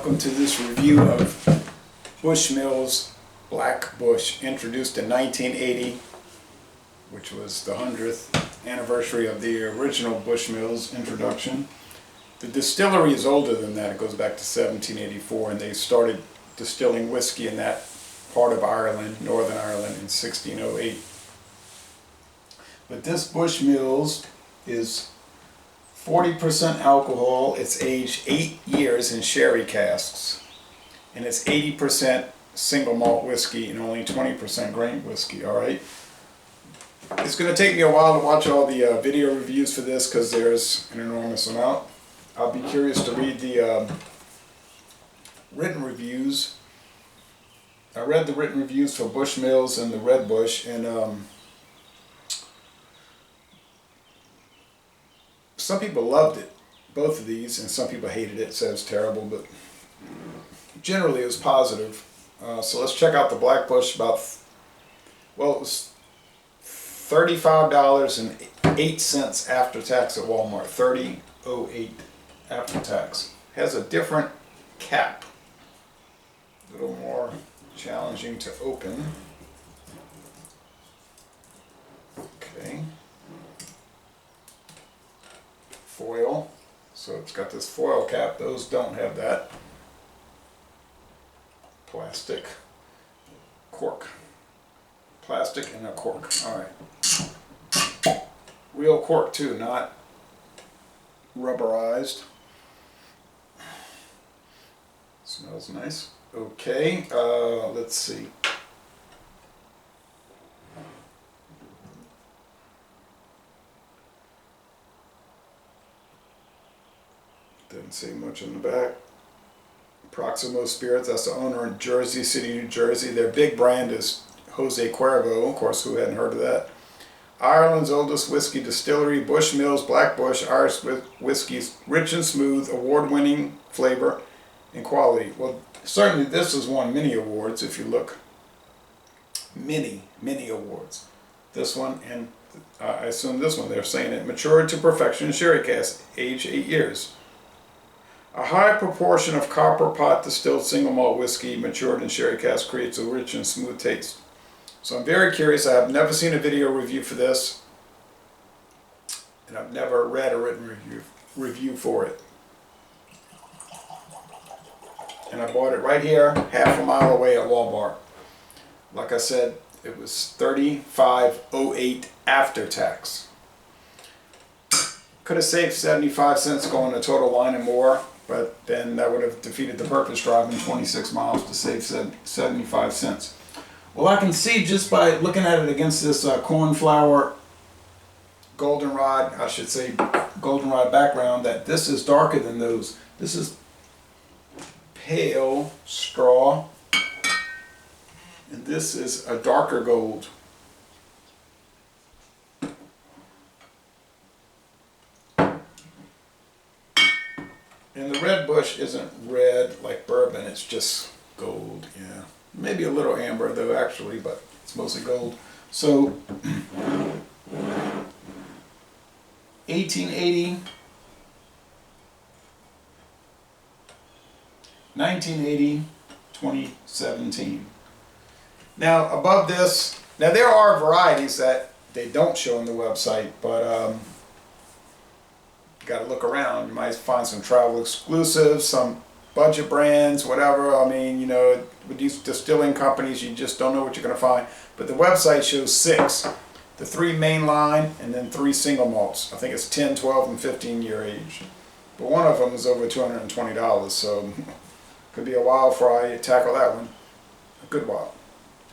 Welcome to this review of Bushmills Black Bush, introduced in 1980, which was the 100th anniversary of the original Bushmills introduction. The distillery is older than that. It goes back to 1784, and they started distilling whiskey in that part of Ireland, Northern Ireland, in 1608. But this Bushmills is 40% alcohol. It's aged 8 years in sherry casks, and it's 80% single malt whiskey and only 20% grain whiskey. All right, it's going to take me a while to watch all the video reviews for this because there's an enormous amount. I'll be curious to read the written reviews. I read the written reviews for Bushmills and the Red Bush, and some people loved it, both of these, and some people hated it, said it was terrible, but generally it was positive. So let's check out the Black Bush. It was $35.08 after tax at Walmart. $30.08 after tax. Has a different cap, a little more challenging to open. Okay. Foil, so it's got this foil cap. Those don't have that. Plastic, cork, plastic and a cork. All right, real cork too, not rubberized. Smells nice. Okay, let's see. Didn't say much on the back. Proximo Spirits, that's the owner in Jersey City, New Jersey. Their big brand is Jose Cuervo. Of course, who hadn't heard of that? Ireland's oldest whiskey distillery, Bushmills Black Bush, Irish whiskies, rich and smooth, award-winning flavor and quality. Well, certainly this has won many awards, if you look. Many awards. This one, and I assume this one, they're saying it matured to perfection in sherry cask, aged 8 years. A high proportion of copper pot distilled single malt whiskey matured in sherry cask creates a rich and smooth taste. So I'm very curious. I have never seen a video review for this, and I've never read a written review for it. And I bought it right here, half a mile away at Walmart. Like I said, it was $35.08 after tax. Could have saved 75 cents going to Total Wine and More, but then that would have defeated the purpose, driving 26 miles to save 75 cents. Well, I can see just by looking at it against this cornflower goldenrod, I should say goldenrod background, that this is darker than those. This is pale straw, and this is a darker gold. And the Red Bush isn't red like bourbon, it's just gold, yeah. Maybe a little amber though, actually, but it's mostly gold. So, 1880, 1980, 2017. Now, above this, now there are varieties that they don't show on the website, but got to look around. You might find some travel exclusives, some budget brands, whatever. I mean, you know, with these distilling companies, you just don't know what you're going to find. But the website shows 6. The 3 main line and then 3 single malts. I think it's 10, 12, and 15 year age. But one of them is over $220, so could be a while before I tackle that one. A good while,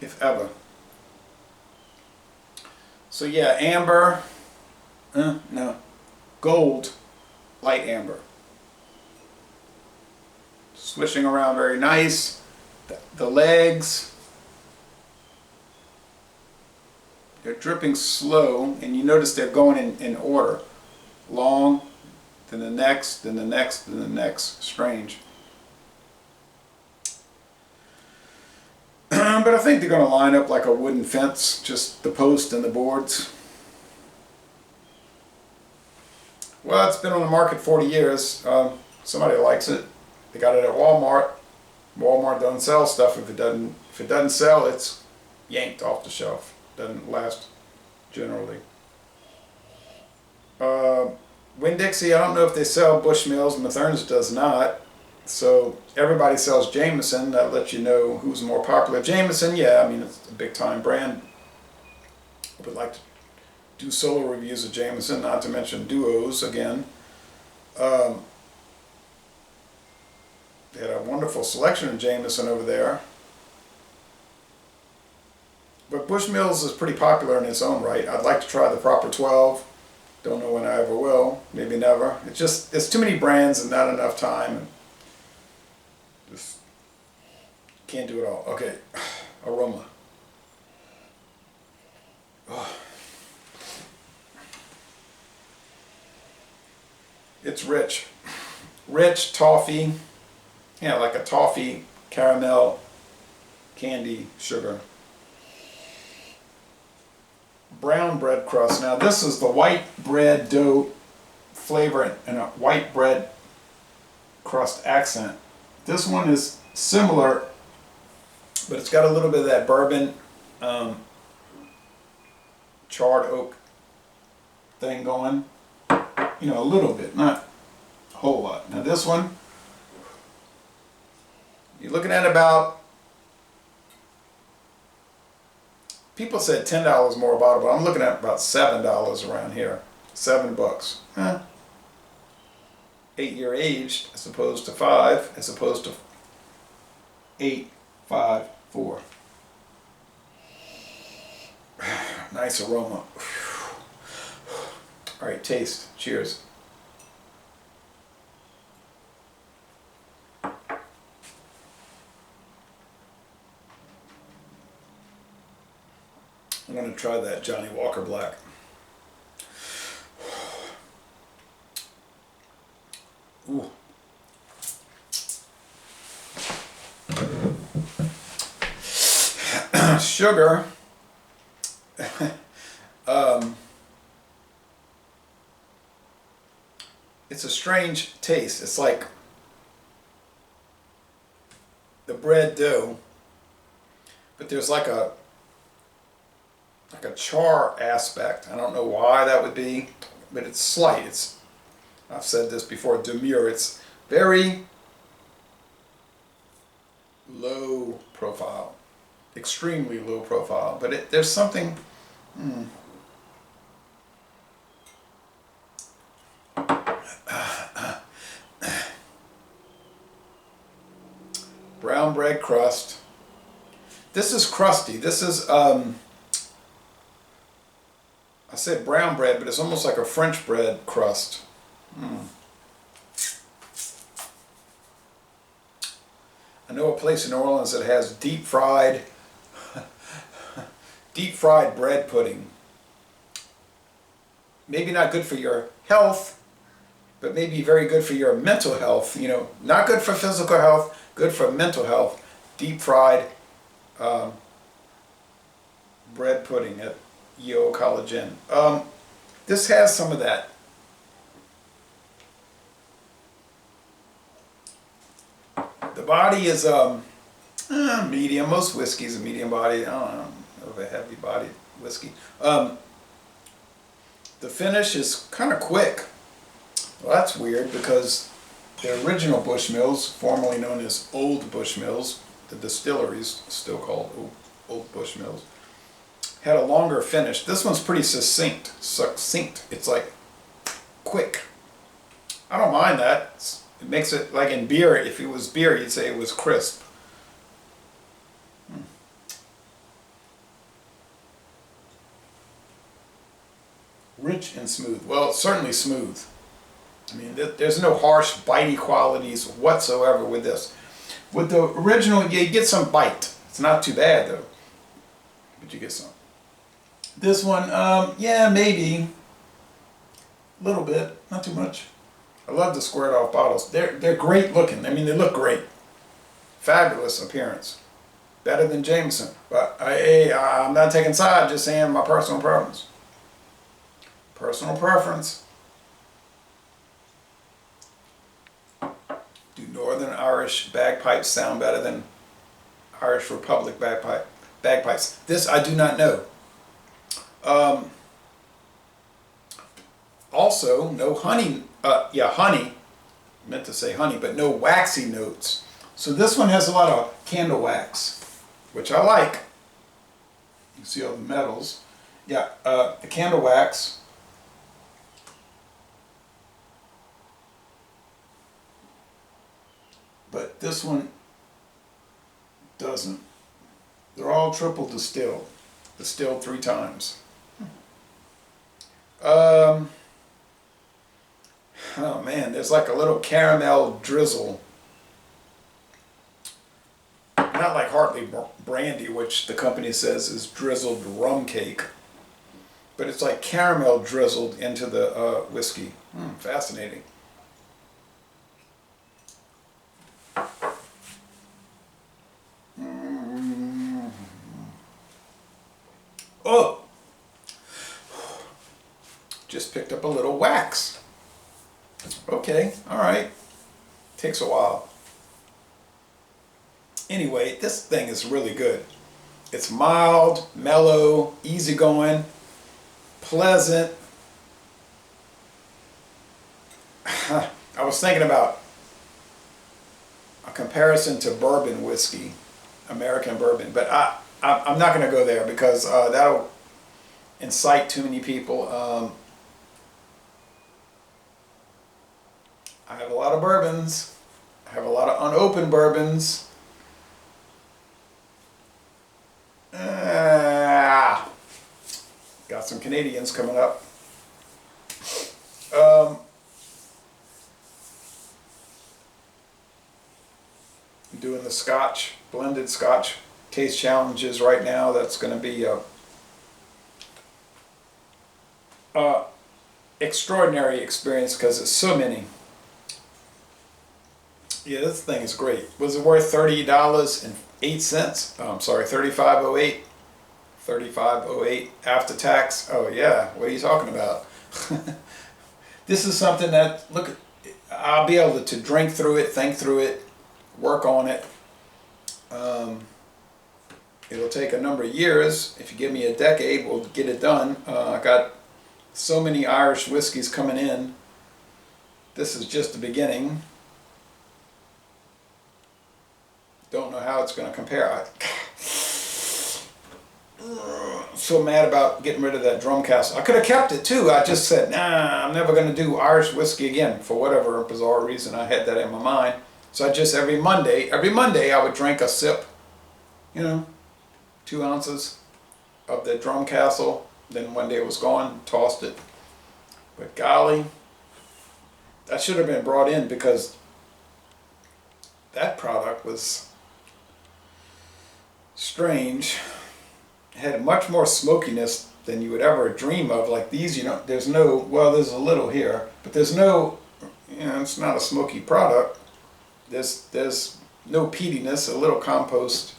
if ever. So yeah, amber, no, gold, light amber. Swishing around very nice. The legs, they're dripping slow, and you notice they're going in order. Long, then the next, then the next, then the next. Strange. But I think they're going to line up like a wooden fence, just the post and the boards. Well, it's been on the market 40 years. Somebody likes it. They got it at Walmart. Walmart doesn't sell stuff. If it doesn't sell, it's yanked off the shelf. Doesn't last generally. Winn-Dixie, I don't know if they sell Bushmills. Mathern's does not. So everybody sells Jameson. That lets you know who's more popular. Jameson, yeah, I mean, it's a big time brand. I would like to do solo reviews of Jameson, not to mention duos again. They had a wonderful selection of Jameson over there. But Bushmills is pretty popular in its own right. I'd like to try the Proper 12. Don't know when I ever will. Maybe never. It's too many brands and not enough time. And just can't do it all. Okay, aroma. Oh. It's rich. Rich toffee. Yeah, like a toffee, caramel, candy, sugar. Brown bread crust. Now this is the white bread dough flavor and a white bread crust accent. This one is similar, but it's got a little bit of that bourbon, charred oak thing going. You know, a little bit, not a whole lot. Now this one, you're looking at about, people said $10 more a bottle, but I'm looking at about $7 around here. $7. 8-year aged as opposed to 5, as opposed to 8, 5, 4. Nice aroma. All right, taste. Cheers. I'm going to try that Johnny Walker Black. Ooh. Sugar. It's a strange taste. It's like the bread dough, but there's like a char aspect. I don't know why that would be, but it's slight. I've said this before, demure. It's very low profile, extremely low profile, but there's something. Brown bread crust. This is crusty. This is I said brown bread, but it's almost like a French bread crust. I know a place in New Orleans that has deep fried bread pudding. Maybe not good for your health, but maybe very good for your mental health. You know, not good for physical health, good for mental health. Deep fried bread pudding at Yale College Inn. This has some of that. The body is medium. Most whiskeys are medium body. I don't know of a heavy bodied whiskey. The finish is kind of quick. Well, that's weird because the original Bushmills, formerly known as Old Bushmills, the distilleries still called Old Bushmills, had a longer finish. This one's pretty succinct. It's like quick. I don't mind that. It makes it like in beer. If it was beer, you'd say it was crisp. Rich and smooth. Well, it's certainly smooth. I mean, there's no harsh, bitey qualities whatsoever with this. With the original, you get some bite. It's not too bad though, but you get some. This one, yeah, maybe a little bit, not too much. I love the squared off bottles. They're great looking. I mean, they look great. Fabulous appearance. Better than Jameson. But I'm not taking sides, just saying my personal preference. Personal preference. Do Northern Irish bagpipes sound better than Irish Republic bagpipes? This I do not know. Also, no honey, honey, meant to say honey, but no waxy notes. So this one has a lot of candle wax, which I like. You see all the metals. Yeah, the candle wax. But this one doesn't. They're all triple distilled. Distilled 3 times. Oh man, there's like a little caramel drizzle. Not like Hartley brandy, which the company says is drizzled rum cake. But it's like caramel drizzled into the whiskey. Fascinating. Oh! Just picked up a little wax. Okay, alright. Takes a while. Anyway, this thing is really good. It's mild, mellow, easygoing, pleasant. I was thinking about a comparison to bourbon whiskey, American bourbon, but I'm not going to go there because that'll incite too many people. I have a lot of bourbons. I have a lot of unopened bourbons. Got some Canadians coming up. I'm doing the Scotch, blended Scotch taste challenges right now. That's going to be a extraordinary experience because it's so many. Yeah, this thing is great. Was it worth $30.08? Oh, I'm sorry, $35.08. $35.08 after tax. Oh yeah, what are you talking about? This is something that, look, I'll be able to drink through it, think through it, work on it. It'll take a number of years. If you give me a decade, we'll get it done. I got so many Irish whiskeys coming in. This is just the beginning. Don't know how it's going to compare. So mad about getting rid of that drum castle. I could have kept it too. I just said, nah, I'm never going to do Irish whiskey again for whatever bizarre reason. I had that in my mind. So I just every Monday I would drink a sip, 2 ounces of the drum castle. Then one day it was gone, tossed it. But golly, that should have been brought in because that product was strange. It had much more smokiness than you would ever dream of. Like these, there's no, well, there's a little here, but there's no, it's not a smoky product. There's no peatiness, a little compost,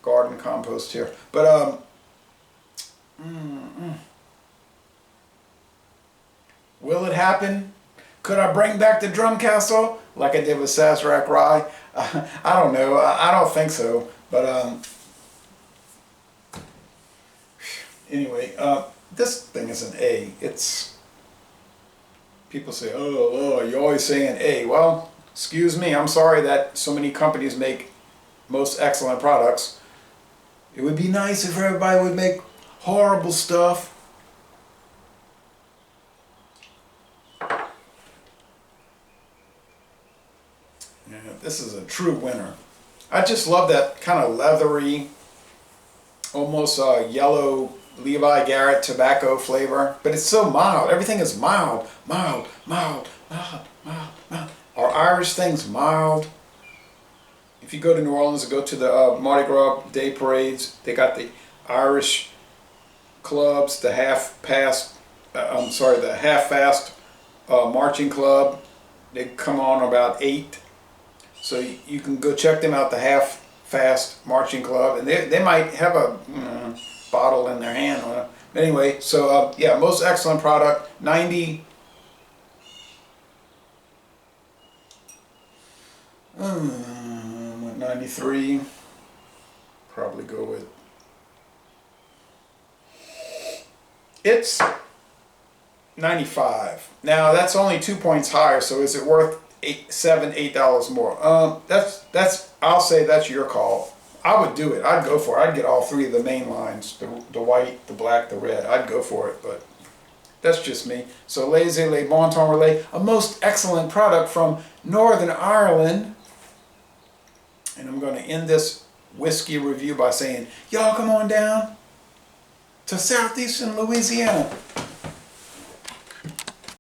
garden compost here. But, will it happen? Could I bring back the drum castle like I did with Sazerac Rye? I don't know. I don't think so. But anyway, this thing is an A. It's, people say, oh, you're always saying A. Well, excuse me. I'm sorry that so many companies make most excellent products. It would be nice if everybody would make horrible stuff. Yeah, this is a true winner. I just love that kind of leathery, almost yellow Levi Garrett tobacco flavor. But it's so mild. Everything is mild, mild, mild, mild, mild, mild. Are Irish things mild? If you go to New Orleans and go to the Mardi Gras Day parades, they got the Irish clubs, the half-fast marching club. They come on about 8. So you can go check them out, the half-fast marching club, and they might have a bottle in their hand. Anyway, so yeah, most excellent product. 90. Went 93. Probably go with. It's 95. Now that's only 2 points higher, so is it worth $8 more? I'll say that's your call. I would do it. I'd go for it. I'd get all three of the main lines, the white, the black, the red. I'd go for it, but that's just me. So Laissez Le Bon Temps Relais, a most excellent product from Northern Ireland. And I'm going to end this whiskey review by saying, y'all come on down to southeastern Louisiana.